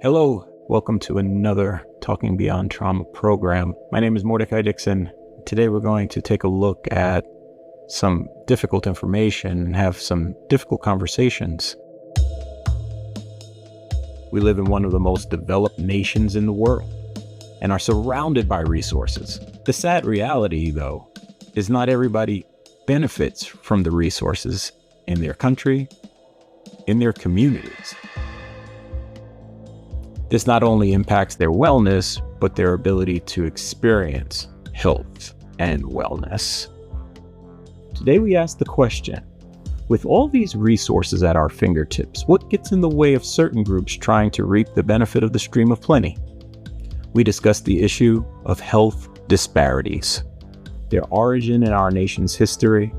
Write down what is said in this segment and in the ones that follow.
Hello, welcome to another Talking Beyond Trauma program. My name is Mordecai Dixon. Today we're going to take a look at some difficult information and have some difficult conversations. We live in one of the most developed nations in the world and are surrounded by resources. The sad reality, though, is not everybody benefits from the resources in their country, in their communities. This not only impacts their wellness, but their ability to experience health and wellness. Today we ask the question, with all these resources at our fingertips, what gets in the way of certain groups trying to reap the benefit of the stream of plenty? We discuss the issue of health disparities, their origin in our nation's history,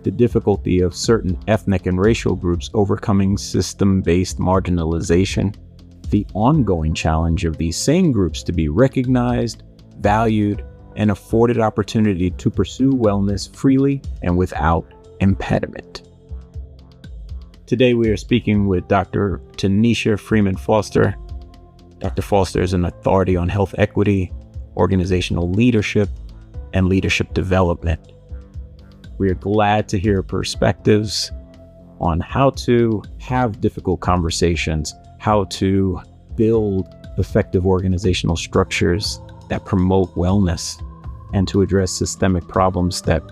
the difficulty of certain ethnic and racial groups overcoming system-based marginalization, the ongoing challenge of these same groups to be recognized, valued, and afforded opportunity to pursue wellness freely and without impediment. Today we are speaking with Dr. Tonicia Freeman Foster. Dr. Foster is an authority on health equity, organizational leadership, and leadership development. We are glad to hear perspectives on how to have difficult conversations, how to build effective organizational structures that promote wellness, and to address systemic problems that,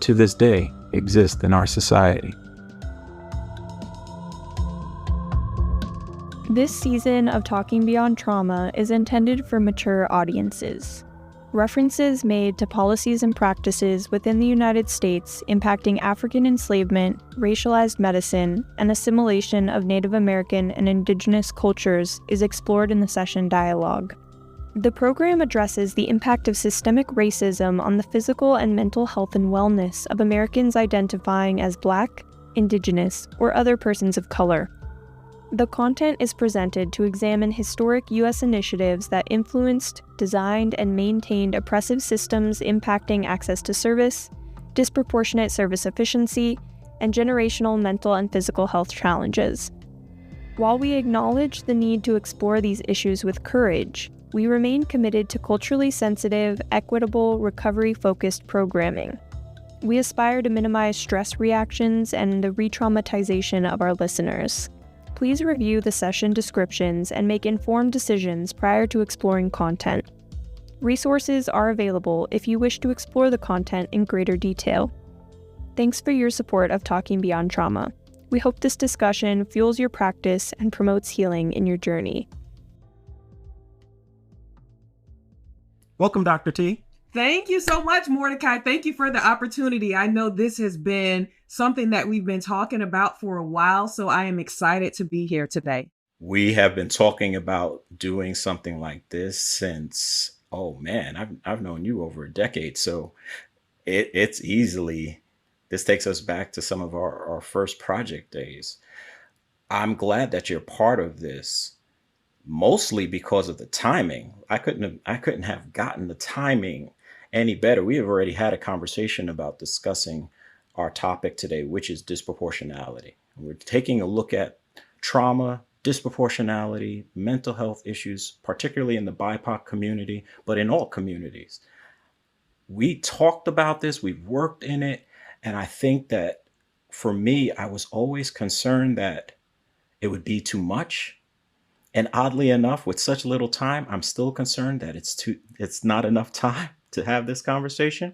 to this day, exist in our society. This season of Talking Beyond Trauma is intended for mature audiences. References made to policies and practices within the United States impacting African enslavement, racialized medicine, and assimilation of Native American and Indigenous cultures is explored in the session dialogue. The program addresses the impact of systemic racism on the physical and mental health and wellness of Americans identifying as Black, Indigenous, or other persons of color. The content is presented to examine historic U.S. initiatives that influenced, designed, and maintained oppressive systems impacting access to service, disproportionate service efficiency, and generational mental and physical health challenges. While we acknowledge the need to explore these issues with courage, we remain committed to culturally sensitive, equitable, recovery-focused programming. We aspire to minimize stress reactions and the re-traumatization of our listeners. Please review the session descriptions and make informed decisions prior to exploring content. Resources are available if you wish to explore the content in greater detail. Thanks for your support of Talking Beyond Trauma. We hope this discussion fuels your practice and promotes healing in your journey. Welcome, Dr. T. Thank you so much, Mordecai. Thank you for the opportunity. I know this has been something that we've been talking about for a while, so I am excited to be here today. We have been talking about doing something like this since, I've known you over a decade. So it's easily, this takes us back to some of our first project days. I'm glad that you're part of this, mostly because of the timing. I couldn't have gotten the timing any better. We have already had a conversation about discussing our topic today, which is disproportionality. We're taking a look at trauma, disproportionality, mental health issues, particularly in the BIPOC community, but in all communities. We talked about this, we've worked in it, and I think that for me, I was always concerned that it would be too much. And oddly enough, with such little time, I'm still concerned that it's not enough time to have this conversation.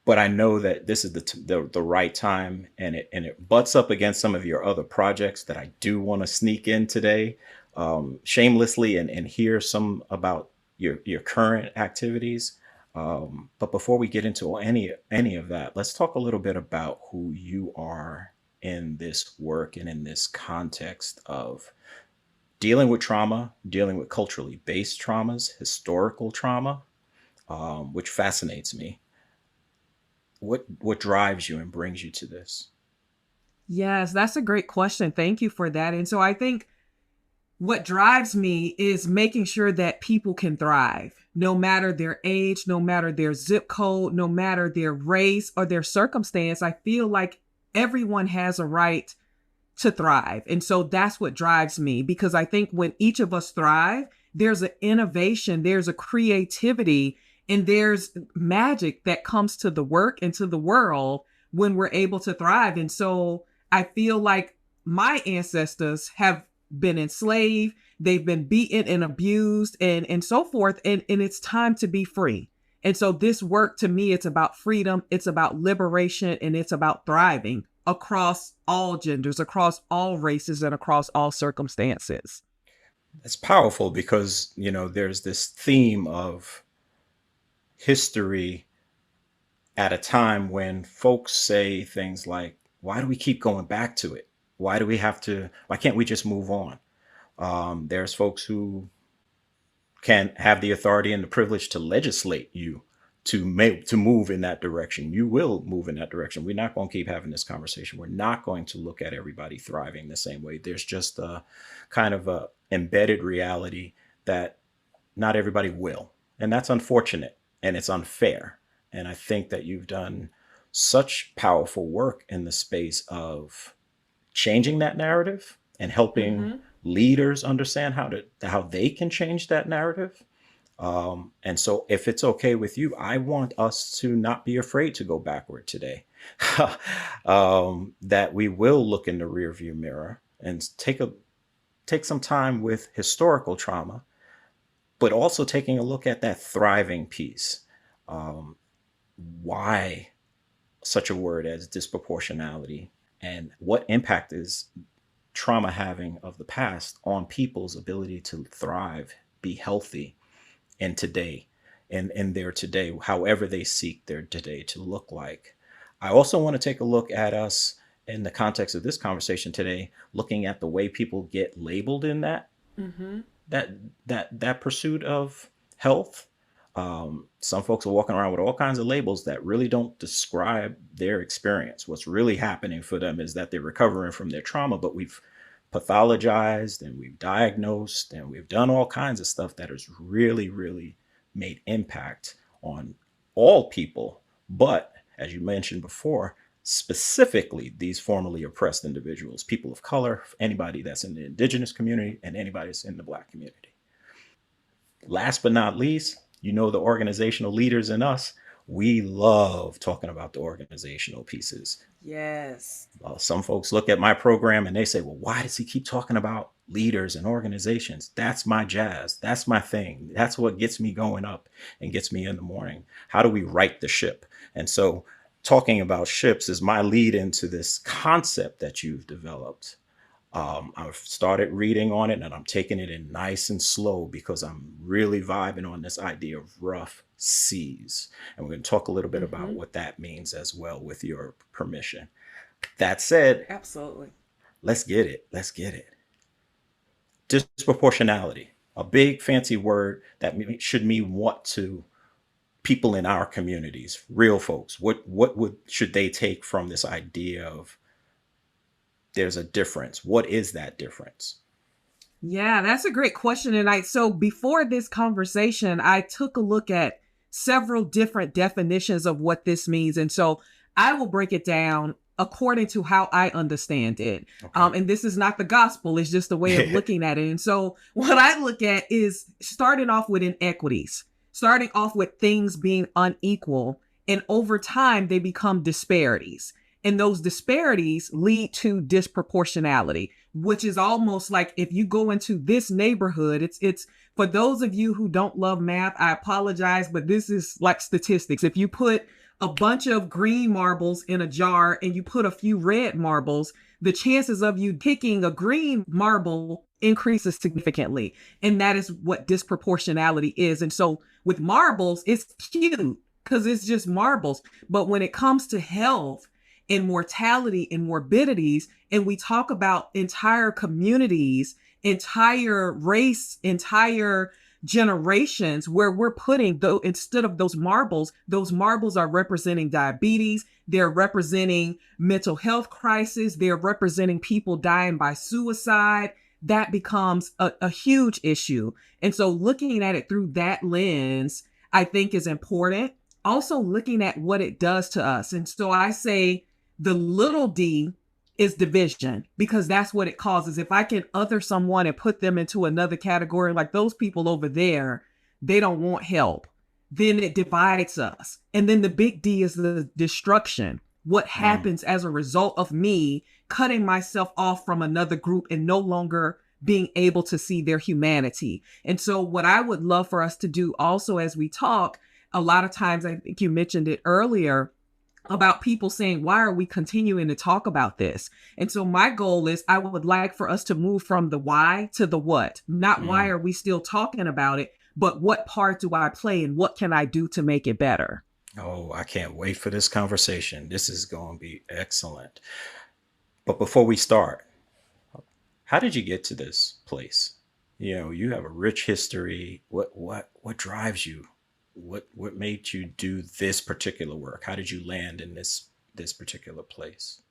But I know that this is the right time, and it butts up against some of your other projects that I do want to sneak in today, shamelessly, and hear some about your current activities. But before we get into any of that, let's talk a little bit about who you are in this work and in this context of dealing with trauma, dealing with culturally based traumas, historical trauma, which fascinates me. What drives you and brings you to this? Yes, that's a great question. Thank you for that. And so I think what drives me is making sure that people can thrive, no matter their age, no matter their zip code, no matter their race or their circumstance. I feel like everyone has a right to thrive. And so that's what drives me, because I think when each of us thrive, there's an innovation, there's a creativity, and there's magic that comes to the work and to the world when we're able to thrive. And so I feel like my ancestors have been enslaved, they've been beaten and abused and so forth. And it's time to be free. And so this work, to me, it's about freedom, it's about liberation, and it's about thriving across all genders, across all races, and across all circumstances. That's powerful because, you know, there's this theme of history at a time when folks say things like, why do we keep going back to it? Why can't we just move on? There's folks who can have the authority and the privilege to legislate you to move in that direction. You will move in that direction. We're not going to keep having this conversation. We're not going to look at everybody thriving the same way. There's just a kind of a embedded reality that not everybody will. And that's unfortunate and it's unfair. And I think that you've done such powerful work in the space of changing that narrative and helping leaders understand how they can change that narrative. And so if it's okay with you, I want us to not be afraid to go backward today. That we will look in the rearview mirror and take some time with historical trauma, but also taking a look at that thriving piece. Why such a word as disproportionality, and what impact is trauma having of the past on people's ability to thrive, be healthy in today, in their today, however they seek their today to look like. I also want to take a look at us in the context of this conversation today, looking at the way people get labeled in that pursuit of health. Some folks are walking around with all kinds of labels that really don't describe their experience. What's really happening for them is that they're recovering from their trauma, but we've pathologized and we've diagnosed and we've done all kinds of stuff that has really, really made impact on all people. But as you mentioned before, specifically these formerly oppressed individuals, people of color, anybody that's in the indigenous community, and anybody that's in the Black community. Last but not least, you know, the organizational leaders in us, we love talking about the organizational pieces. Yes. Some folks look at my program and they say, well, why does he keep talking about leaders and organizations? That's my jazz. That's my thing. That's what gets me going up and gets me in the morning. How do we right the ship? And so talking about ships is my lead into this concept that you've developed. I've started reading on it and I'm taking it in nice and slow because I'm really vibing on this idea of rough seas. And we're going to talk a little bit about what that means as well, with your permission. That said, absolutely. Let's get it. Disproportionality, a big fancy word that should mean what to people in our communities, real folks? What should they take from this idea of there's a difference? What is that difference? Yeah, that's a great question. And so before this conversation, I took a look at several different definitions of what this means. And so I will break it down according to how I understand it. Okay. And this is not the gospel, it's just a way of looking at it. And so what I look at is starting off with inequities, starting off with things being unequal. And over time, they become disparities. And those disparities lead to disproportionality, which is almost like if you go into this neighborhood, it's for those of you who don't love math, I apologize, but this is like statistics. If you put a bunch of green marbles in a jar and you put a few red marbles, the chances of you picking a green marble increases significantly. And that is what disproportionality is. And so with marbles, it's cute because it's just marbles. But when it comes to health and mortality and morbidities, and we talk about entire communities, entire race, entire generations where we're putting, though, instead of those marbles are representing diabetes, they're representing mental health crisis, they're representing people dying by suicide. That becomes a huge issue. And so looking at it through that lens, I think is important. Also looking at what it does to us. And so I say the little d is division, because that's what it causes. If I can other someone and put them into another category, like those people over there, they don't want help, then it divides us. And then the big D is the destruction. What happens as a result of me cutting myself off from another group and no longer being able to see their humanity. And so what I would love for us to do also as we talk, a lot of times, I think you mentioned it earlier, about people saying, why are we continuing to talk about this? And so my goal is I would like for us to move from the why to the what. Not why are we still talking about it, but what part do I play and what can I do to make it better? Oh, I can't wait for this conversation. This is going to be excellent. But before we start, how did you get to this place? You know, you have a rich history. What drives you? What made you do this particular work? How did you land in this particular place?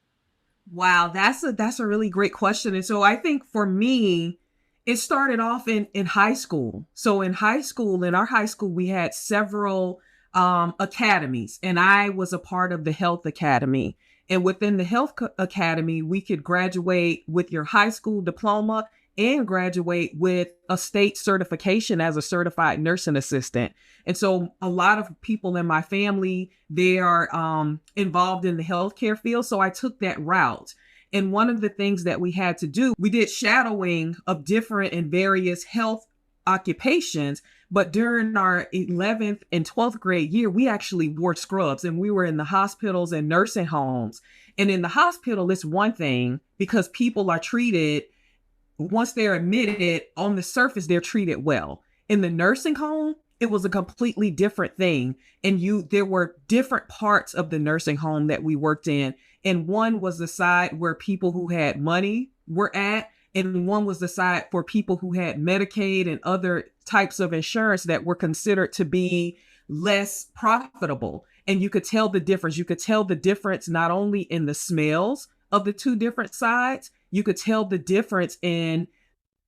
Wow, that's a really great question. And so I think for me, it started off in high school. So in our high school, we had several academies, and I was a part of the health academy. And within the health academy, we could graduate with your high school diploma and graduate with a state certification as a certified nursing assistant. And so a lot of people in my family, they are involved in the healthcare field. So I took that route. And one of the things that we had to do, we did shadowing of different and various health occupations. But during our 11th and 12th grade year, we actually wore scrubs and we were in the hospitals and nursing homes. And in the hospital, it's one thing because people are treated, once they're admitted, on the surface, they're treated well. In the nursing home, it was a completely different thing. And there were different parts of the nursing home that we worked in. And one was the side where people who had money were at. And one was the side for people who had Medicaid and other types of insurance that were considered to be less profitable. And you could tell the difference. You could tell the difference not only in the smells of the two different sides, you could tell the difference in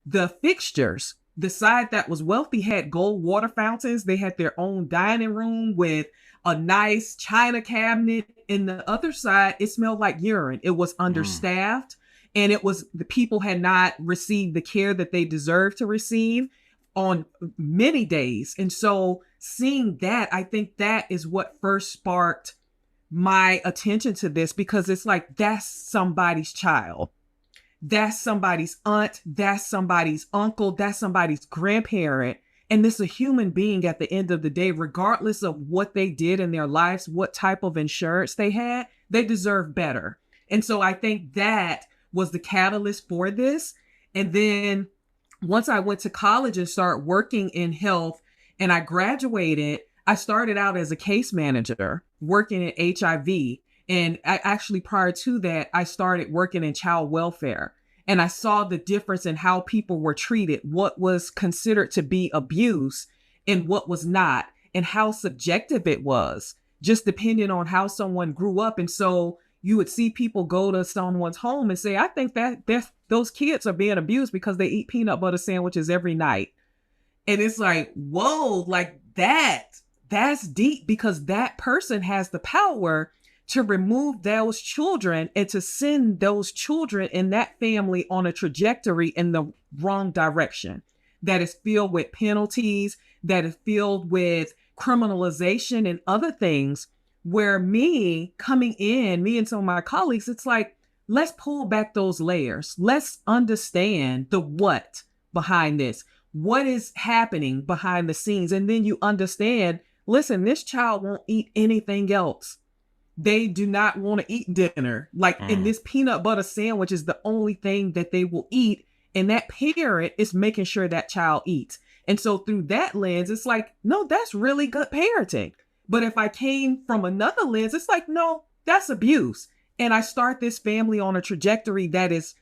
the fixtures. The side that was wealthy had gold water fountains. They had their own dining room with a nice china cabinet. In the other side, it smelled like urine. It was understaffed. And the people had not received the care that they deserved to receive on many days. And so seeing that, I think that is what first sparked my attention to this, because it's like, that's somebody's child. That's somebody's aunt. That's somebody's uncle. That's somebody's grandparent. And this is a human being at the end of the day, regardless of what they did in their lives, what type of insurance they had, they deserve better. And so I think that was the catalyst for this. And then once I went to college and started working in health and I graduated, I started out as a case manager working in HIV. And prior to that, I started working in child welfare. And I saw the difference in how people were treated, what was considered to be abuse and what was not, and how subjective it was, just depending on how someone grew up. And so you would see people go to someone's home and say, I think that those kids are being abused because they eat peanut butter sandwiches every night. And it's like, whoa, like that's deep, because that person has the power to remove those children and to send those children in that family on a trajectory in the wrong direction that is filled with penalties, that is filled with criminalization and other things. Where me and some of my colleagues, it's like, let's pull back those layers. Let's understand the what behind this. What is happening behind the scenes? And then you understand, listen, this child won't eat anything else. They do not want to eat dinner. And this peanut butter sandwich is the only thing that they will eat. And that parent is making sure that child eats. And so through that lens, it's like, no, that's really good parenting. But if I came from another lens, it's like, no, that's abuse. And I start this family on a trajectory that is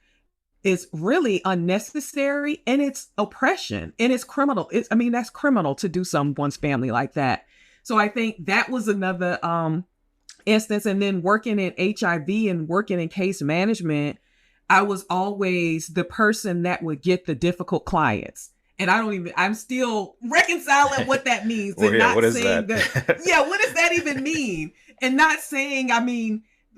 really unnecessary, and it's oppression, and it's criminal. That's criminal to do someone's family like that. So I think that was another instance. And then working in HIV and working in case management, I was always the person that would get the difficult clients. And I'm still reconciling what that means. Well, and not what is saying that? what does that even mean? And not saying,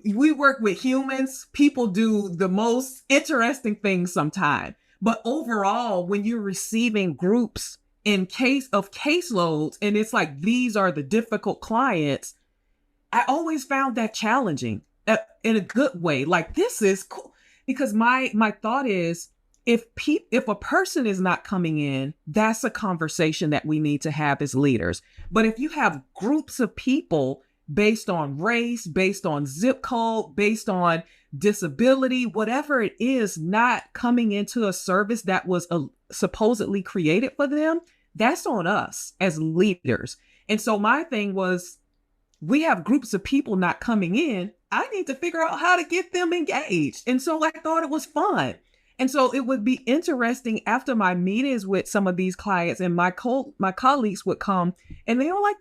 we work with humans. People do the most interesting things sometimes. But overall, when you're receiving groups in case of caseloads, and it's like, these are the difficult clients, I always found that challenging in a good way. Like, this is cool. Because my thought is, if a person is not coming in, that's a conversation that we need to have as leaders. But if you have groups of people based on race, based on zip code, based on disability, whatever it is, not coming into a service that was supposedly created for them, that's on us as leaders. And so my thing was, we have groups of people not coming in. I need to figure out how to get them engaged. And so I thought it was fun. And so it would be interesting after my meetings with some of these clients, and my colleagues would come and they were like,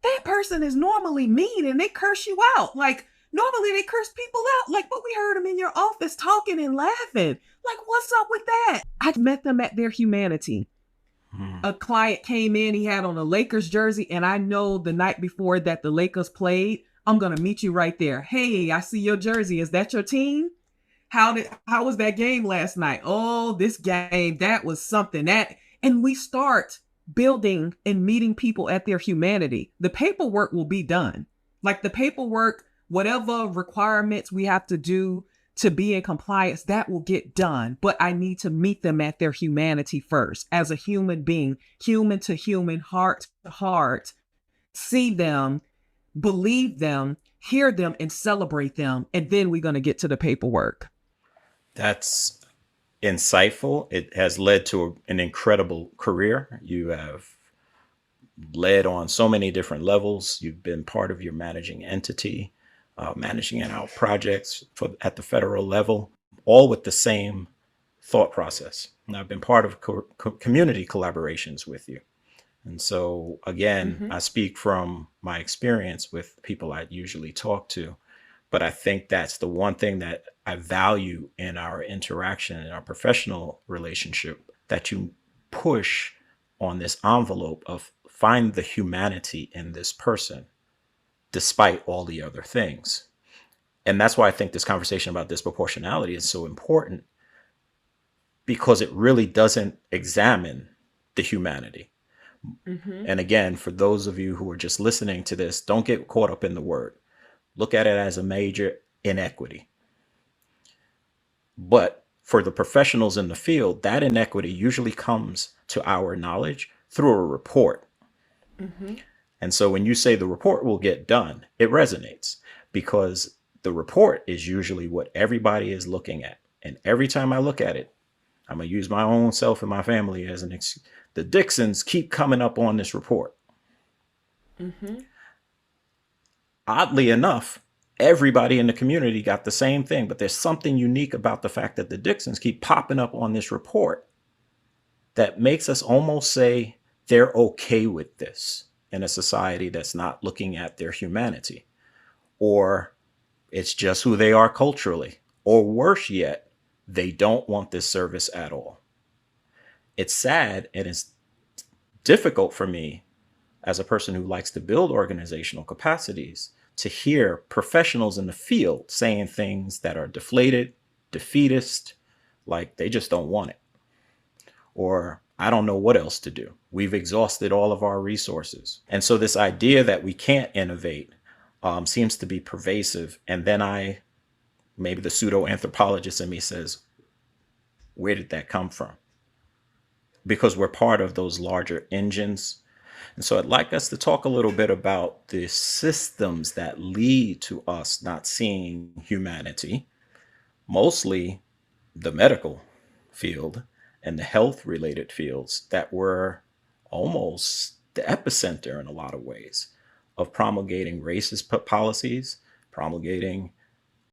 that person is normally mean and they curse you out. Like, normally they curse people out. Like, but we heard them in your office talking and laughing. Like, what's up with that? I met them at their humanity. A client came in, he had on a Lakers jersey, and I know the night before that the Lakers played, I'm going to meet you right there. Hey, I see your jersey. Is that your team? How was that game last night? Oh, this game, that was something. And we start building and meeting people at their humanity. The paperwork will be done. Like, the paperwork, whatever requirements we have to do to be in compliance, that will get done. But I need to meet them at their humanity first, as a human being, human to human, heart to heart, see them, believe them, hear them, and celebrate them. And then we're going to get to the paperwork. That's insightful. It has led to an incredible career. You have led on so many different levels. You've been part of your managing entity, managing out projects at the federal level, all with the same thought process. And I've been part of community collaborations with you. And so, again, I speak from my experience with people I usually talk to. But I think that's the one thing that I value in our interaction, in our professional relationship, that you push on this envelope of find the humanity in this person, despite all the other things. And that's why I think this conversation about disproportionality is so important, because it really doesn't examine the humanity. And again, for those of you who are just listening to this, don't get caught up in the word. Look at it as a major inequity. But for the professionals in the field, that inequity usually comes to our knowledge through a report. And so when you say the report will get done, it resonates, because the report is usually what everybody is looking at. And every time I look at it, I'm going to use my own self and my family as an excuse. The Dixons keep coming up on this report. Oddly enough, everybody in the community got the same thing, but there's something unique about the fact that the Dixons keep popping up on this report that makes us almost say they're okay with this in a society that's not looking at their humanity, or it's just who they are culturally, or worse yet, they don't want this service at all. It's sad, and it's difficult for me as a person who likes to build organizational capacities to hear professionals in the field saying things that are deflated, defeatist, like they just don't want it. Or I don't know what else to do. We've exhausted all of our resources. And so this idea that we can't innovate seems to be pervasive. And then maybe the pseudo-anthropologist in me says, where did that come from? Because we're part of those larger engines. And so I'd like us to talk a little bit about the systems that lead to us not seeing humanity, mostly the medical field and the health related fields that were almost the epicenter in a lot of ways of promulgating racist policies, promulgating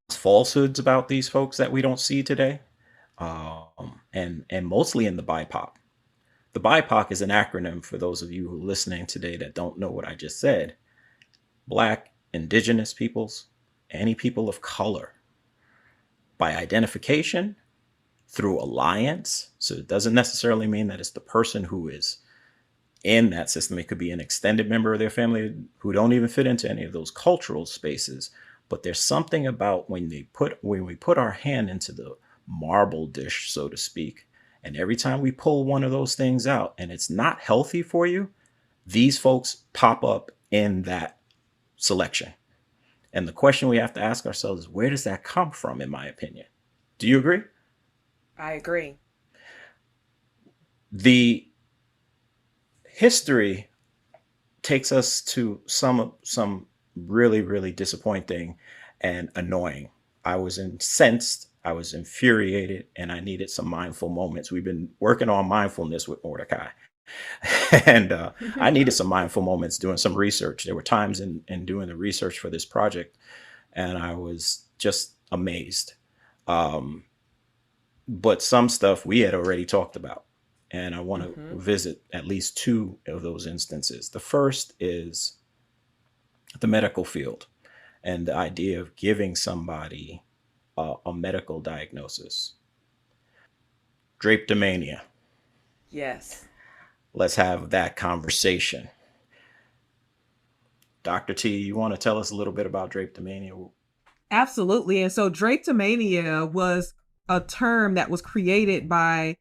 falsehoods about these folks that we don't see today, and mostly in the BIPOC. The BIPOC is an acronym, for those of you who are listening today that don't know what I just said. Black, Indigenous peoples, any people of color. By identification, through alliance. So it doesn't necessarily mean that it's the person who is in that system. It could be an extended member of their family who don't even fit into any of those cultural spaces. But there's something about when we put our hand into the marble dish, so to speak, and every time we pull one of those things out and it's not healthy for you, these folks pop up in that selection. And the question we have to ask ourselves is, where does that come from, in my opinion? Do you agree? I agree. The history takes us to some really, really disappointing and annoying. I was incensed, I was infuriated, and I needed some mindful moments. We've been working on mindfulness with Mordecai. And I needed some mindful moments doing some research. There were times in doing the research for this project, and I was just amazed. But some stuff we had already talked about, and I want to visit at least two of those instances. The first is the medical field and the idea of giving somebody a medical diagnosis. Drapetomania. Yes. Let's have that conversation. Dr. T, you want to tell us a little bit about drapetomania? Absolutely. And so drapetomania was a term that was created by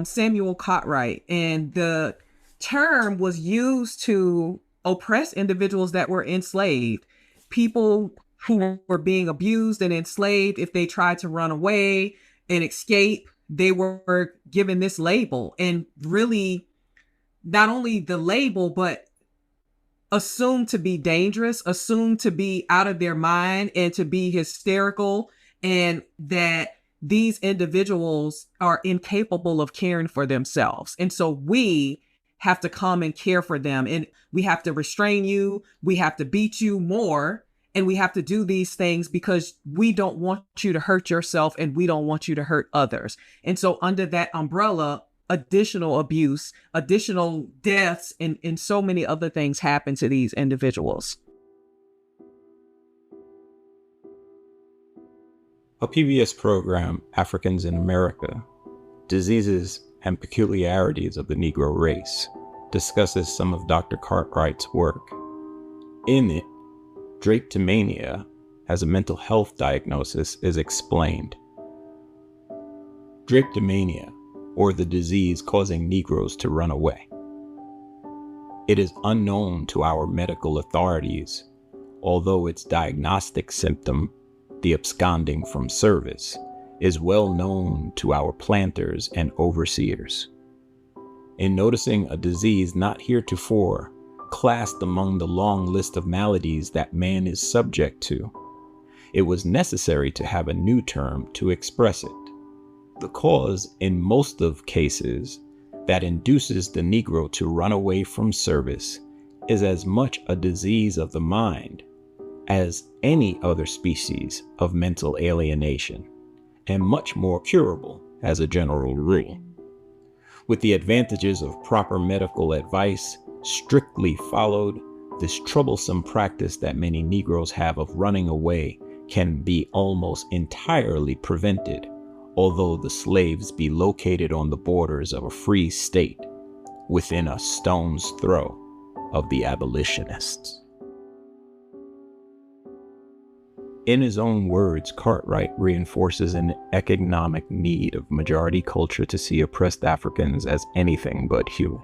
Samuel Cartwright. And the term was used to oppress individuals that were enslaved, people who were being abused and enslaved. If they tried to run away and escape, they were given this label, and really not only the label, but assumed to be dangerous, assumed to be out of their mind and to be hysterical, and that these individuals are incapable of caring for themselves. And so we have to come and care for them, and we have to restrain you, we have to beat you more, and we have to do these things because we don't want you to hurt yourself and we don't want you to hurt others. And so under that umbrella, additional abuse, additional deaths, and so many other things happen to these individuals. A PBS program, Africans in America, Diseases and Peculiarities of the Negro Race, discusses some of Dr. Cartwright's work. In it, drapetomania as a mental health diagnosis is explained. Drapetomania, or the disease causing Negroes to run away. It is unknown to our medical authorities, although its diagnostic symptom, the absconding from service, is well known to our planters and overseers. In noticing a disease not heretofore classed among the long list of maladies that man is subject to, it was necessary to have a new term to express it. The cause, in most of cases, that induces the Negro to run away from service is as much a disease of the mind as any other species of mental alienation, and much more curable as a general rule. With the advantages of proper medical advice strictly followed, this troublesome practice that many Negroes have of running away can be almost entirely prevented, although the slaves be located on the borders of a free state, within a stone's throw of the abolitionists. In his own words, Cartwright reinforces an economic need of majority culture to see oppressed Africans as anything but human.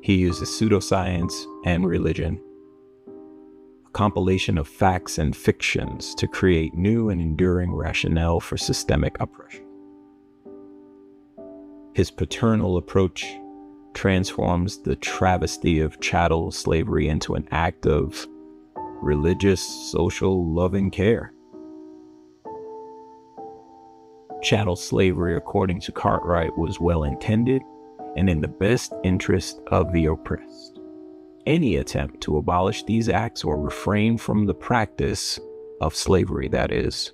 He uses pseudoscience and religion, a compilation of facts and fictions, to create new and enduring rationale for systemic oppression. His paternal approach transforms the travesty of chattel slavery into an act of religious, social love and care. Chattel slavery, according to Cartwright, was well intended and in the best interest of the oppressed. Any attempt to abolish these acts or refrain from the practice of slavery, that is,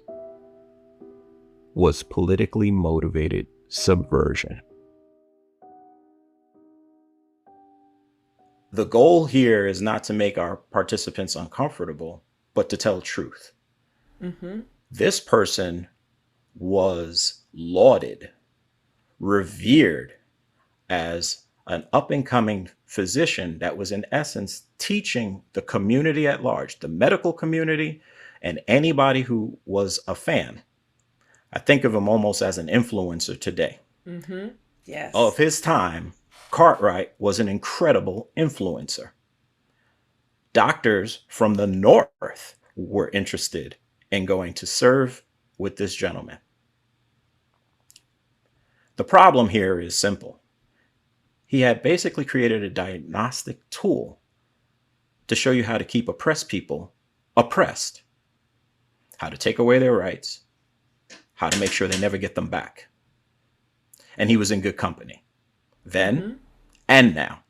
was politically motivated subversion. The goal here is not to make our participants uncomfortable, but to tell truth. This person was lauded, revered as an up-and-coming physician that was in essence teaching the community at large, the medical community, and anybody who was a fan. I think of him almost as an influencer today. Mm-hmm. Yes. Of his time, Cartwright was an incredible influencer. Doctors from the North were interested in going to serve with this gentleman. The problem here is simple. He had basically created a diagnostic tool to show you how to keep oppressed people oppressed, how to take away their rights, how to make sure they never get them back. And he was in good company then and now.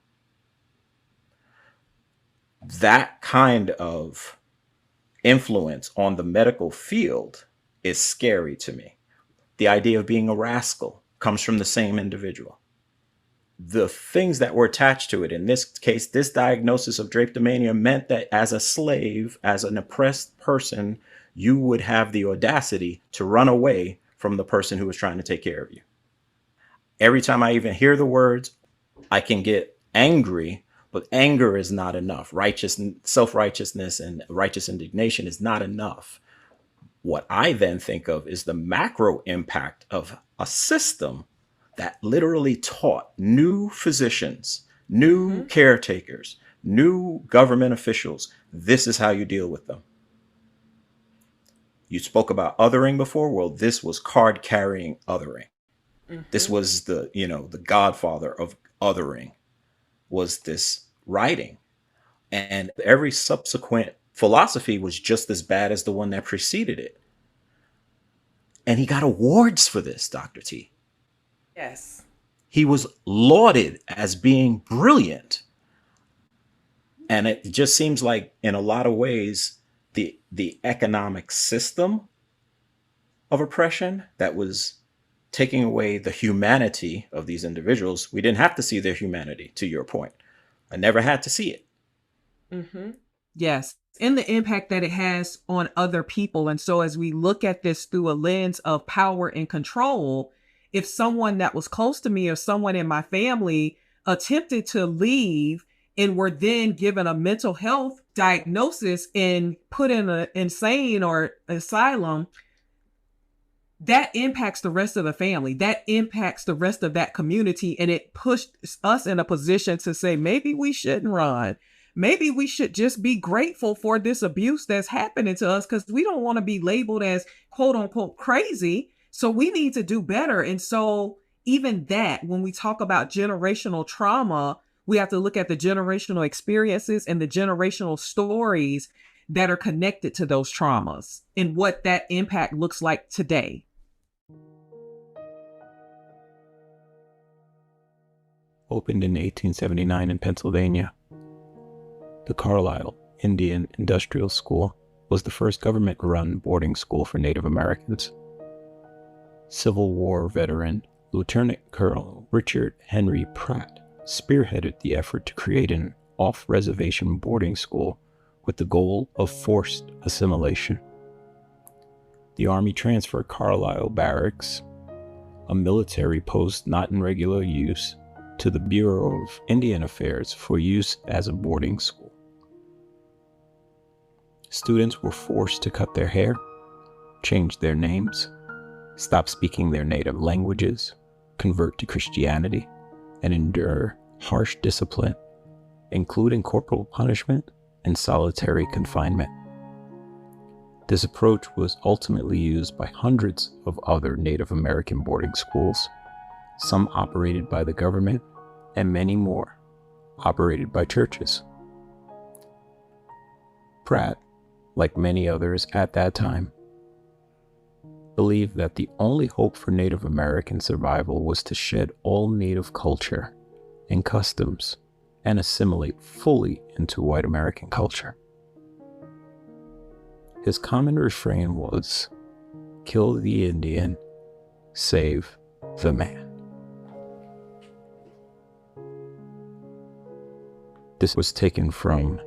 That kind of influence on the medical field is scary to me. The idea of being a rascal comes from the same individual. The things that were attached to it, in this case, this diagnosis of drapetomania meant that as a slave, as an oppressed person, you would have the audacity to run away from the person who was trying to take care of you. Every time I even hear the words, I can get angry, but anger is not enough. Self-righteousness and righteous indignation is not enough. What I then think of is the macro impact of a system that literally taught new physicians, new caretakers, new government officials, this is how you deal with them. You spoke about othering before. Well, this was card-carrying othering. This was the godfather of othering, was this writing. And every subsequent philosophy was just as bad as the one that preceded it. And he got awards for this, Dr. T. Yes. He was lauded as being brilliant. And it just seems like in a lot of ways, the economic system of oppression that was taking away the humanity of these individuals, we didn't have to see their humanity, to your point. I never had to see it. Yes. And the impact that it has on other people. And so as we look at this through a lens of power and control, if someone that was close to me or someone in my family attempted to leave and were then given a mental health diagnosis and put in an insane or asylum, that impacts the rest of the family. That impacts the rest of that community. And it pushed us in a position to say, maybe we shouldn't run. Maybe we should just be grateful for this abuse that's happening to us because we don't want to be labeled as quote unquote crazy. So we need to do better. And so even that, when we talk about generational trauma, we have to look at the generational experiences and the generational stories that are connected to those traumas and what that impact looks like today. Opened in 1879 in Pennsylvania, the Carlisle Indian Industrial School was the first government-run boarding school for Native Americans. Civil War veteran Lieutenant Colonel Richard Henry Pratt spearheaded the effort to create an off-reservation boarding school with the goal of forced assimilation. The Army transferred Carlisle Barracks, a military post not in regular use, to the Bureau of Indian Affairs for use as a boarding school. Students were forced to cut their hair, change their names, stop speaking their native languages, convert to Christianity, and endure harsh discipline, including corporal punishment and solitary confinement. This approach was ultimately used by hundreds of other Native American boarding schools, some operated by the government, and many more operated by churches. Pratt, like many others at that time, believed that the only hope for Native American survival was to shed all Native culture and customs and assimilate fully into white American culture. His common refrain was, "Kill the Indian, save the man." This was taken from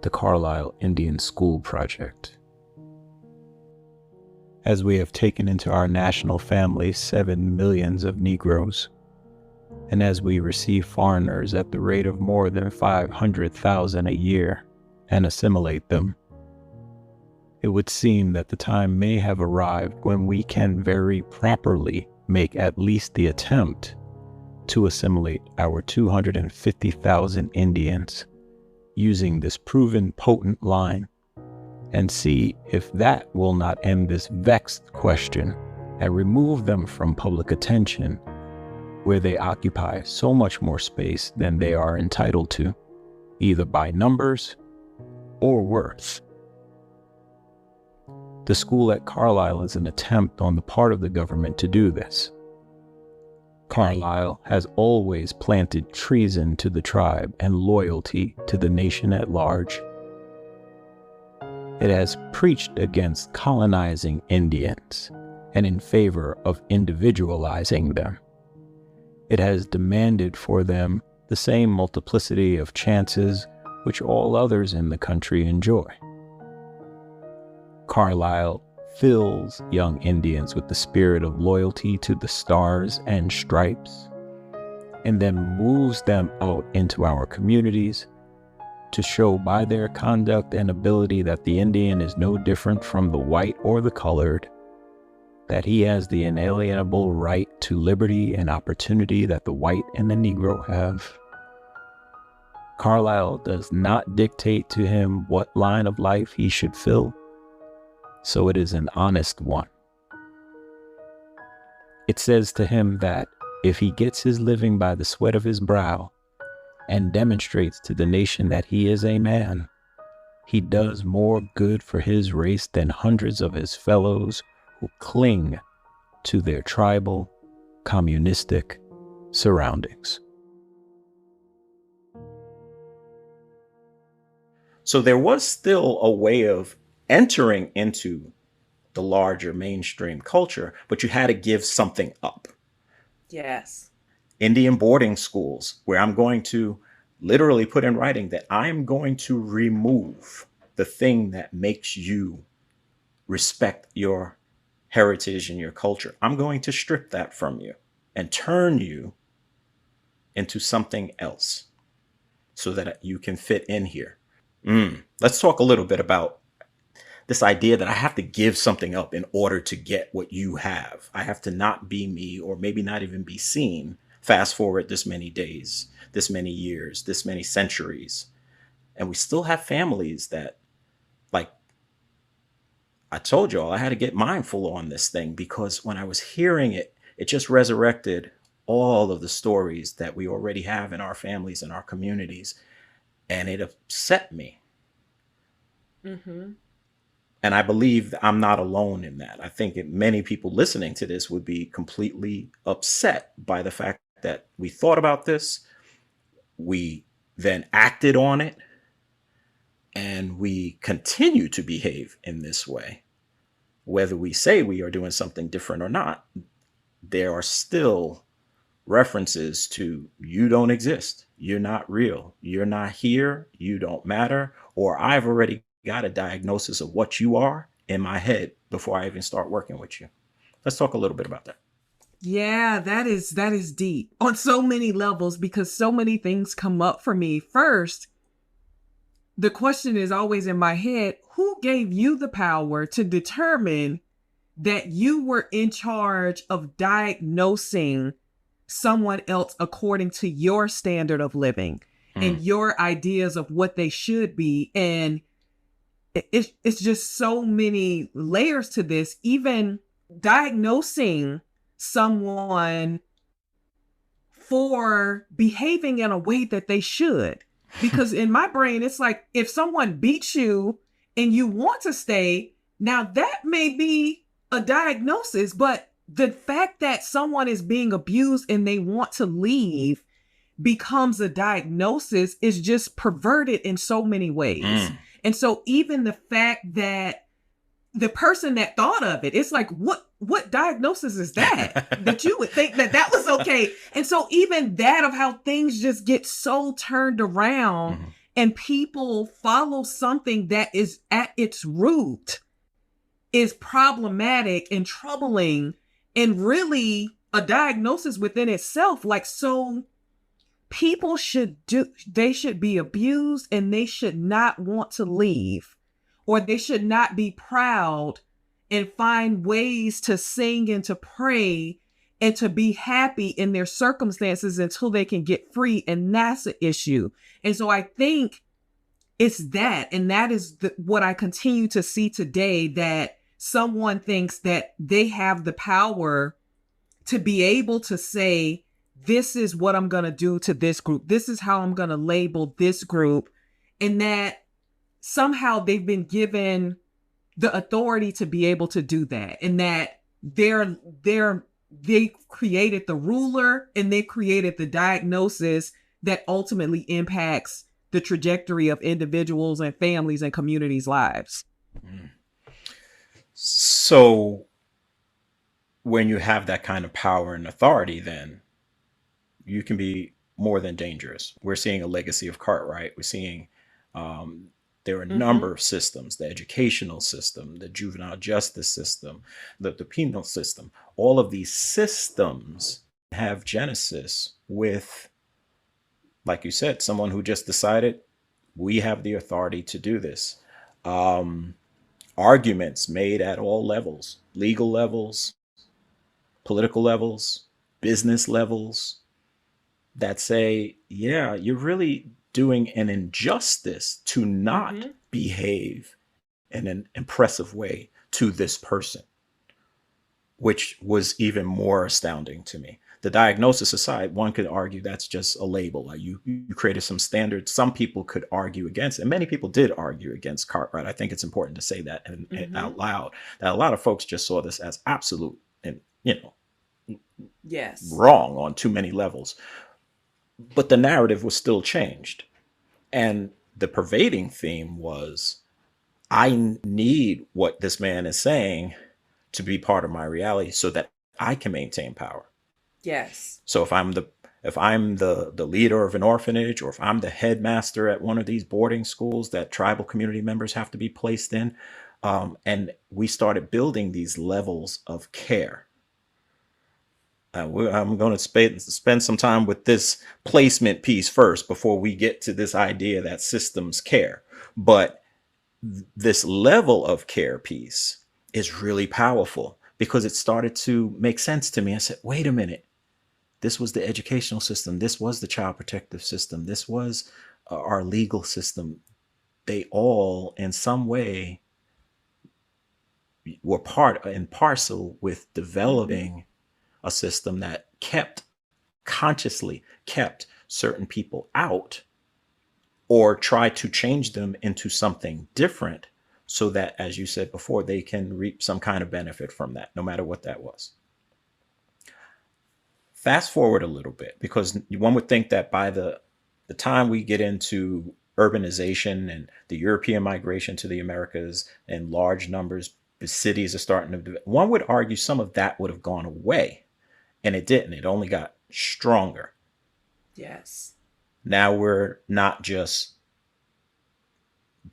the Carlisle Indian School Project. As we have taken into our national family 7 millions of Negroes, and as we receive foreigners at the rate of more than 500,000 a year and assimilate them, it would seem that the time may have arrived when we can very properly make at least the attempt to assimilate our 250,000 Indians using this proven potent line, and see if that will not end this vexed question and remove them from public attention, where they occupy so much more space than they are entitled to, either by numbers or worth. The school at Carlisle is an attempt on the part of the government to do this. Carlisle has always planted treason to the tribe and loyalty to the nation at large. It has preached against colonizing Indians and in favor of individualizing them. It has demanded for them the same multiplicity of chances which all others in the country enjoy. Carlisle fills young Indians with the spirit of loyalty to the stars and stripes, and then moves them out into our communities to show by their conduct and ability that the Indian is no different from the white or the colored, that he has the inalienable right to liberty and opportunity that the white and the Negro have. Carlisle does not dictate to him what line of life he should fill, so it is an honest one. It says to him that if he gets his living by the sweat of his brow and demonstrates to the nation that he is a man, he does more good for his race than hundreds of his fellows who cling to their tribal, communistic surroundings. So there was still a way of entering into the larger mainstream culture, but you had to give something up. Yes. Indian boarding schools, where I'm going to literally put in writing that I'm going to remove the thing that makes you respect your heritage and your culture. I'm going to strip that from you and turn you into something else so that you can fit in here. Let's talk a little bit about this idea that I have to give something up in order to get what you have. I have to not be me, or maybe not even be seen. Fast forward this many days, this many years, this many centuries. And we still have families that, like I told y'all, I had to get mindful on this thing, because when I was hearing it, it just resurrected all of the stories that we already have in our families and our communities. And it upset me. Mm-hmm. And I believe I'm not alone in that. I think many people listening to this would be completely upset by the fact that we thought about this, we then acted on it, and we continue to behave in this way. Whether we say we are doing something different or not, there are still references to you don't exist, you're not real, you're not here, you don't matter, or I've already got a diagnosis of what you are in my head before I even start working with you. Let's talk a little bit about that. Yeah, that is deep on so many levels, because so many things come up for me. First, the question is always in my head, who gave you the power to determine that you were in charge of diagnosing someone else according to your standard of living and your ideas of what they should be? And it's just so many layers to this. Even diagnosing someone for behaving in a way that they should. Because in my brain, it's like, if someone beats you and you want to stay, now that may be a diagnosis, but the fact that someone is being abused and they want to leave becomes a diagnosis is just perverted in so many ways. And so even the fact that the person that thought of it, it's like, what diagnosis is that? That you would think that was okay. And so even that, of how things just get so turned around and people follow something that is at its root, is problematic and troubling and really a diagnosis within itself. Like, so people they should be abused and they should not want to leave, or they should not be proud and find ways to sing and to pray and to be happy in their circumstances until they can get free. And that's an issue. And so I think it's that, and that is what I continue to see today, that someone thinks that they have the power to be able to say, this is what I'm going to do to this group. This is how I'm going to label this group. And that somehow they've been given the authority to be able to do that. And that they created the ruler and they created the diagnosis that ultimately impacts the trajectory of individuals and families and communities' lives. So when you have that kind of power and authority, then you can be more than dangerous. We're seeing a legacy of Cartwright. We're seeing there are a number of systems, the educational system, the juvenile justice system, the penal system. All of these systems have genesis with, like you said, someone who just decided, we have the authority to do this. Arguments made at all levels, legal levels, political levels, business levels, that say, yeah, you're really doing an injustice to not behave in an impressive way to this person, which was even more astounding to me. The diagnosis aside, one could argue that's just a label. Like you created some standards. Some people could argue against, and many people did argue against Cartwright. I think it's important to say that and out loud, that a lot of folks just saw this as absolute and, yes, wrong on too many levels. But the narrative was still changed. And the pervading theme was, I need what this man is saying to be part of my reality so that I can maintain power. Yes. So if I'm the leader of an orphanage, or if I'm the headmaster at one of these boarding schools that tribal community members have to be placed in, and we started building these levels of care. I'm going to spend some time with this placement piece first before we get to this idea that systems care. But this level of care piece is really powerful because it started to make sense to me. I said, wait a minute. This was the educational system. This was the child protective system. This was our legal system. They all, in some way, were part and parcel with developing a system that consciously kept certain people out, or tried to change them into something different so that, as you said before, they can reap some kind of benefit from that, no matter what that was. Fast forward a little bit, because one would think that by the time we get into urbanization and the European migration to the Americas in large numbers, the cities are starting to develop. One would argue some of that would have gone away. And it didn't. It only got stronger. Yes. Now we're not just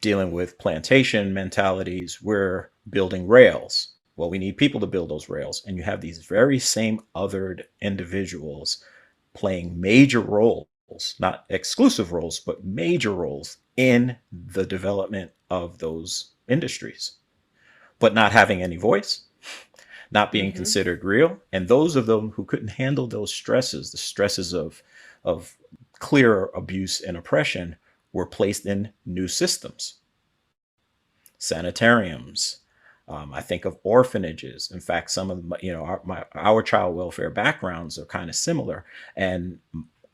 dealing with plantation mentalities. We're building rails. Well, we need people to build those rails. And you have these very same othered individuals playing major roles, not exclusive roles, but major roles in the development of those industries, but not having any voice, not being considered real. And those of them who couldn't handle those stresses, the stresses of clear abuse and oppression, were placed in new systems. Sanitariums. I think of orphanages. In fact, some of our child welfare backgrounds are kind of similar. And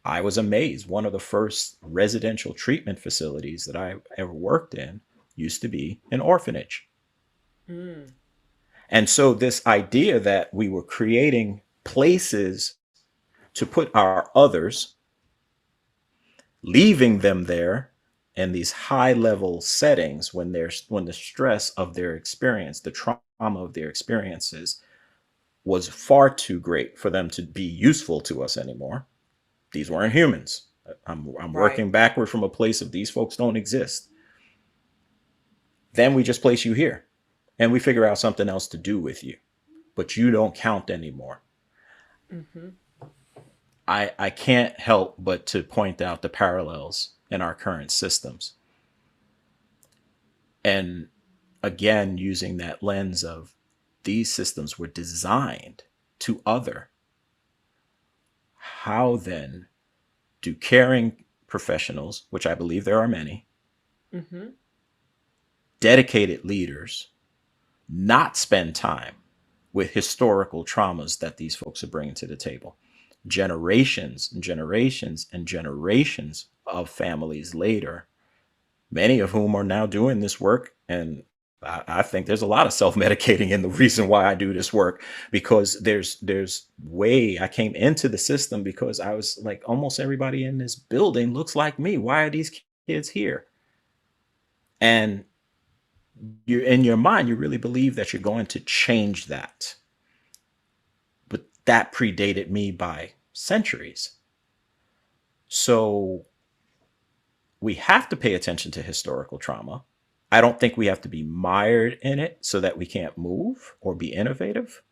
I was amazed. One of the first residential treatment facilities that I ever worked in used to be an orphanage. And so this idea that we were creating places to put our others, leaving them there in these high level settings when the stress of their experience, the trauma of their experiences, was far too great for them to be useful to us anymore. These weren't humans. I'm working backward from a place of these folks don't exist. Then we just place you here. And we figure out something else to do with you, but you don't count anymore. Mm-hmm. I can't help but to point out the parallels in our current systems. And again, using that lens of these systems were designed to other. How then do caring professionals, which I believe there are many, Mm-hmm. dedicated leaders, not spend time with historical traumas that these folks are bringing to the table? Generations and generations and generations of families later, many of whom are now doing this work. And I think there's a lot of self-medicating in the reason why I do this work, because there's way I came into the system because I was like, almost everybody in this building looks like me. Why are these kids here? And you're in your mind, you really believe that you're going to change that. But that predated me by centuries. So we have to pay attention to historical trauma. I don't think we have to be mired in it so that we can't move or be innovative.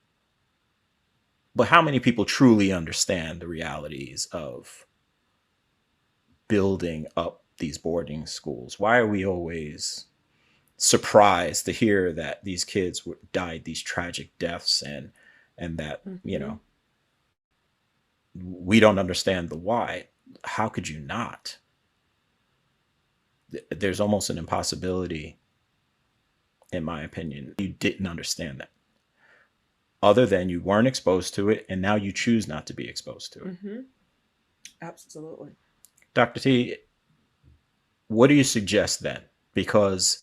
But how many people truly understand the realities of building up these boarding schools? Why are we always surprised to hear that these kids died these tragic deaths, and that, you know, we don't understand the why? How could you not? There's almost an impossibility, in my opinion. You didn't understand that, other than you weren't exposed to it, and now you choose not to be exposed to it. Mm-hmm. Absolutely. Dr. T, what do you suggest then? Because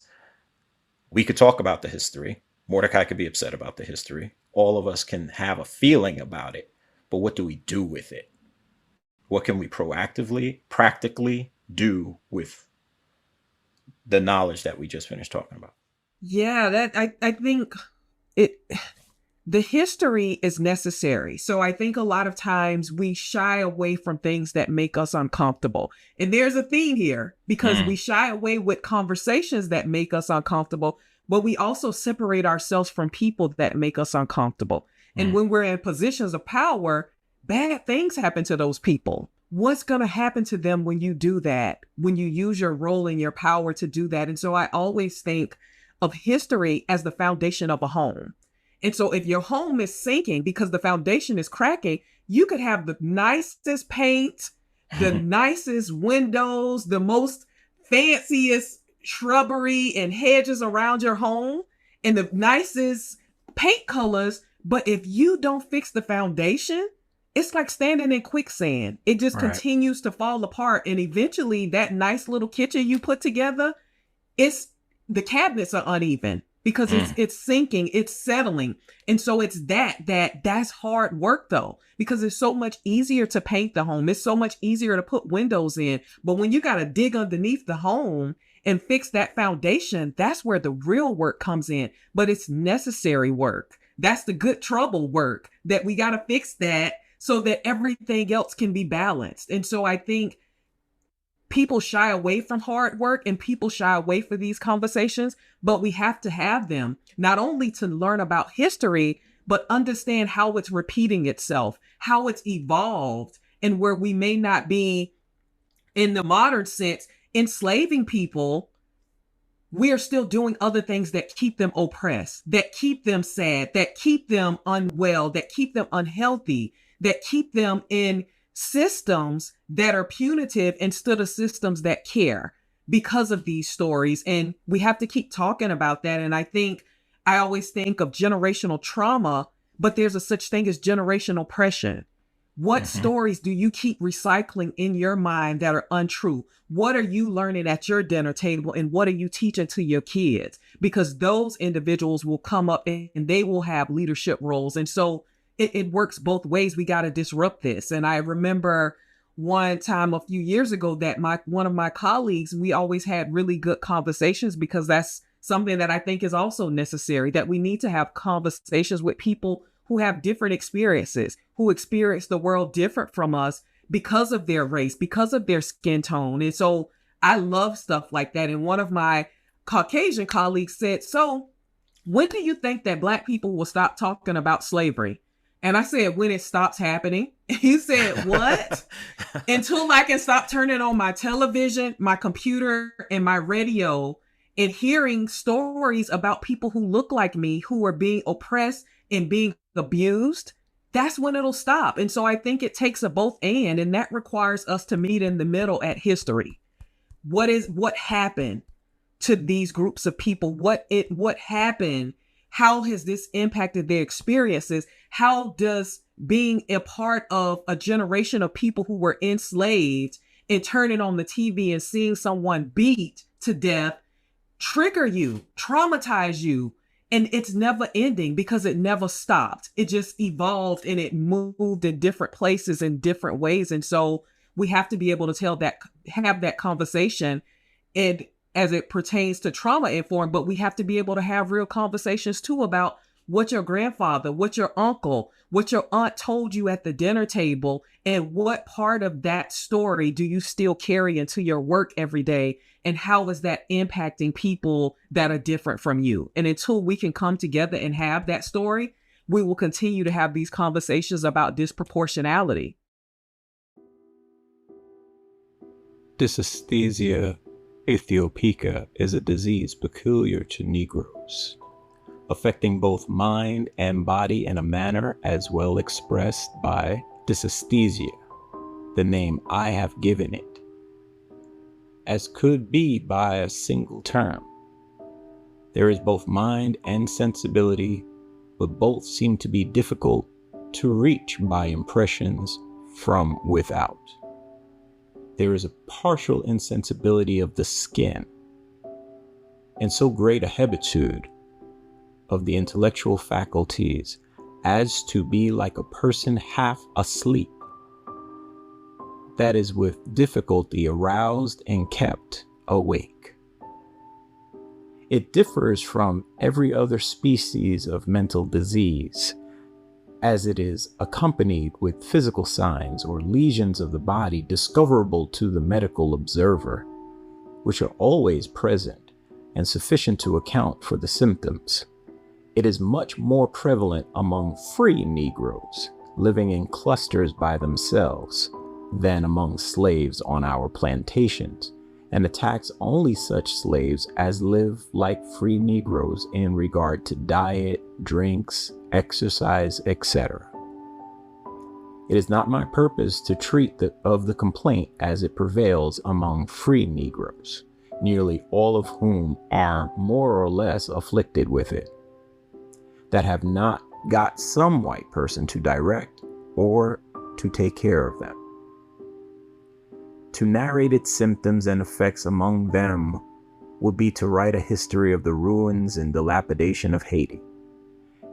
we could talk about the history. Mordecai could be upset about the history. All of us can have a feeling about it, but what do we do with it? What can we proactively, practically do with the knowledge that we just finished talking about? Yeah, that I think the history is necessary. So I think a lot of times we shy away from things that make us uncomfortable. And there's a theme here, because we shy away with conversations that make us uncomfortable, but we also separate ourselves from people that make us uncomfortable. And when we're in positions of power, bad things happen to those people. What's going to happen to them when you do that, when you use your role and your power to do that? And so I always think of history as the foundation of a home. And so if your home is sinking because the foundation is cracking, you could have the nicest paint, the nicest windows, the most fanciest shrubbery and hedges around your home, and the nicest paint colors. But if you don't fix the foundation, it's like standing in quicksand. It just continues to fall apart. And eventually that nice little kitchen you put together, the cabinets are uneven because it's sinking, it's settling. And so it's that's hard work though, because it's so much easier to paint the home. It's so much easier to put windows in. But when you got to dig underneath the home and fix that foundation, that's where the real work comes in. But it's necessary work. That's the good trouble work, that we got to fix that so that everything else can be balanced. And so I think people shy away from hard work, and people shy away from these conversations, but we have to have them, not only to learn about history, but understand how it's repeating itself, how it's evolved, and where we may not be, in the modern sense, enslaving people. We are still doing other things that keep them oppressed, that keep them sad, that keep them unwell, that keep them unhealthy, that keep them in systems that are punitive instead of systems that care, because of these stories. And we have to keep talking about that. And I always think of generational trauma, but there's a such thing as generational oppression. What stories do you keep recycling in your mind that are untrue? What are you learning at your dinner table, and what are you teaching to your kids? Because those individuals will come up and they will have leadership roles. And so it works both ways. We got to disrupt this. And I remember one time a few years ago that one of my colleagues, we always had really good conversations, because that's something that I think is also necessary, that we need to have conversations with people who have different experiences, who experience the world different from us because of their race, because of their skin tone. And so I love stuff like that. And one of my Caucasian colleagues said, so when do you think that Black people will stop talking about slavery? And I said, when it stops happening. He said, what? Until I can stop turning on my television, my computer, and my radio and hearing stories about people who look like me, who are being oppressed and being abused, that's when it'll stop. And so I think it takes a both and that requires us to meet in the middle at history. What happened to these groups of people? What happened? How has this impacted their experiences? How does being a part of a generation of people who were enslaved and turning on the TV and seeing someone beat to death trigger you, traumatize you? And it's never ending because it never stopped. It just evolved and it moved in different places in different ways. And so we have to be able to have that conversation, and as it pertains to trauma informed, but we have to be able to have real conversations too about what your grandfather, what your uncle, what your aunt told you at the dinner table, and what part of that story do you still carry into your work every day? And how is that impacting people that are different from you? And until we can come together and have that story, we will continue to have these conversations about disproportionality. Dysesthesia aethiopica is a disease peculiar to Negroes, affecting both mind and body in a manner as well expressed by dysesthesia, the name I have given it, as could be by a single term. There is both mind and sensibility, but both seem to be difficult to reach by impressions from without. There is a partial insensibility of the skin, and so great a habitude of the intellectual faculties as to be like a person half asleep, that is with difficulty aroused and kept awake. It differs from every other species of mental disease, as it is accompanied with physical signs or lesions of the body discoverable to the medical observer, which are always present and sufficient to account for the symptoms. It is much more prevalent among free Negroes living in clusters by themselves than among slaves on our plantations, and attacks only such slaves as live like free Negroes in regard to diet, drinks, exercise, etc. It is not my purpose to treat of the complaint as it prevails among free Negroes, nearly all of whom are more or less afflicted with it, that have not got some white person to direct or to take care of them. To narrate its symptoms and effects among them would be to write a history of the ruins and dilapidation of Haiti,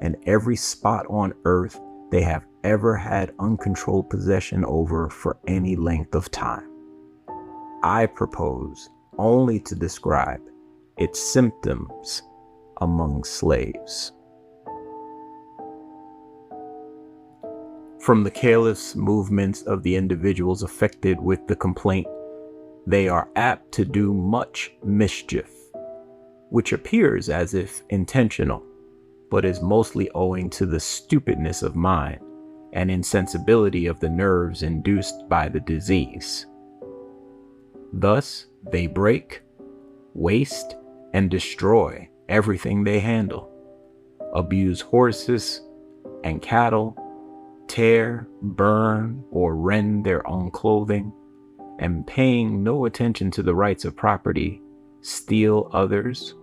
and every spot on earth they have ever had uncontrolled possession over for any length of time. I propose only to describe its symptoms among slaves. From the careless movements of the individuals affected with the complaint, they are apt to do much mischief, which appears as if intentional, but is mostly owing to the stupidness of mind and insensibility of the nerves induced by the disease. Thus, they break, waste, and destroy everything they handle, abuse horses and cattle, tear, burn, or rend their own clothing, and paying no attention to the rights of property, steal others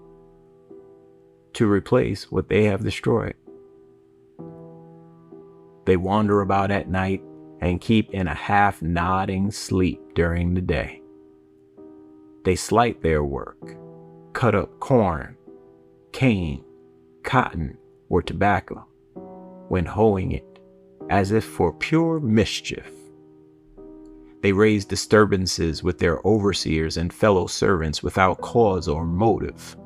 to replace what they have destroyed. They wander about at night and keep in a half-nodding sleep during the day. They slight their work, cut up corn, cane, cotton, or tobacco when hoeing it, as if for pure mischief. They raise disturbances with their overseers and fellow servants without cause or motive,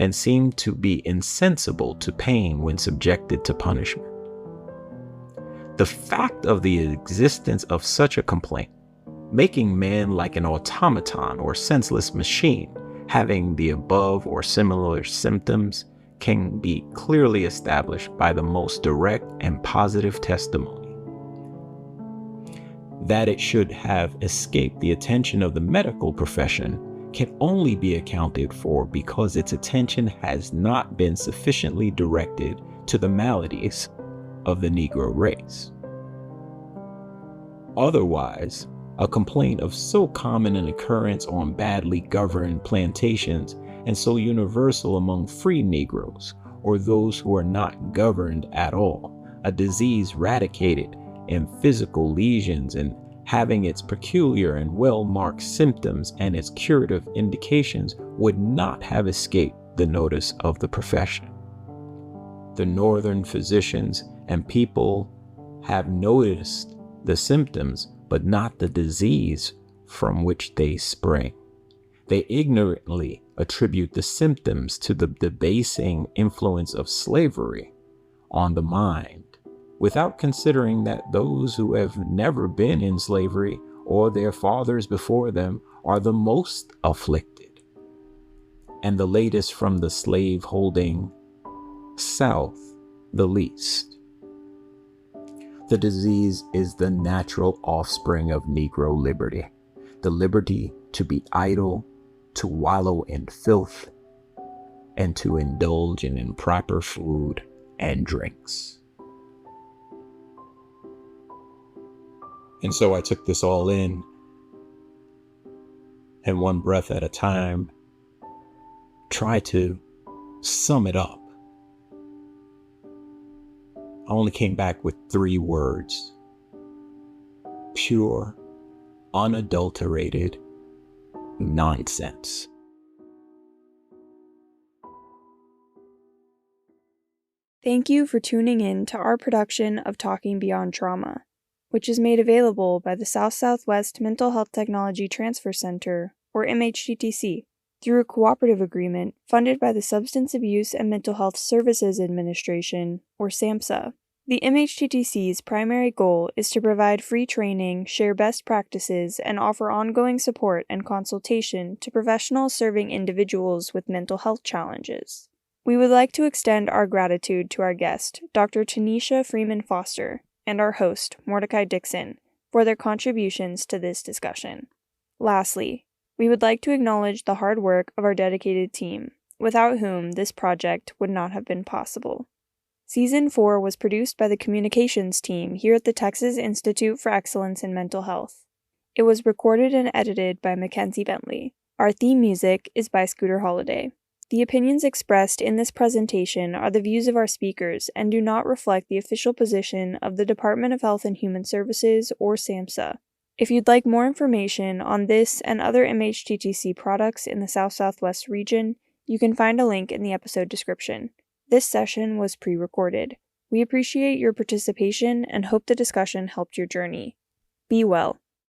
and seem to be insensible to pain when subjected to punishment. The fact of the existence of such a complaint, making man like an automaton or senseless machine, having the above or similar symptoms, can be clearly established by the most direct and positive testimony. That it should have escaped the attention of the medical profession can only be accounted for because its attention has not been sufficiently directed to the maladies of the Negro race. Otherwise, a complaint of so common an occurrence on badly governed plantations and so universal among free Negroes, or those who are not governed at all, a disease radicated in physical lesions and having its peculiar and well-marked symptoms and its curative indications, would not have escaped the notice of the profession. The northern physicians and people have noticed the symptoms, but not the disease from which they spring. They ignorantly attribute the symptoms to the debasing influence of slavery on the mind, without considering that those who have never been in slavery or their fathers before them are the most afflicted, and the latest from the slave-holding South the least. The disease is the natural offspring of Negro liberty, the liberty to be idle, to wallow in filth, and to indulge in improper food and drinks. And so I took this all in, and one breath at a time, try to sum it up. I only came back with 3 words: pure, unadulterated nonsense. Thank you for tuning in to our production of Talking Beyond Trauma, which is made available by the South-Southwest Mental Health Technology Transfer Center, or MHTTC, through a cooperative agreement funded by the Substance Abuse and Mental Health Services Administration, or SAMHSA. The MHTTC's primary goal is to provide free training, share best practices, and offer ongoing support and consultation to professionals serving individuals with mental health challenges. We would like to extend our gratitude to our guest, Dr. Tonicia Freeman Foster, and our host, Mordecai Dixon, for their contributions to this discussion. Lastly, we would like to acknowledge the hard work of our dedicated team, without whom this project would not have been possible. Season 4 was produced by the communications team here at the Texas Institute for Excellence in Mental Health. It was recorded and edited by Mackenzie Bentley. Our theme music is by Scooter Holiday. The opinions expressed in this presentation are the views of our speakers and do not reflect the official position of the Department of Health and Human Services or SAMHSA. If you'd like more information on this and other MHTTC products in the South-Southwest region, you can find a link in the episode description. This session was pre-recorded. We appreciate your participation and hope the discussion helped your journey. Be well.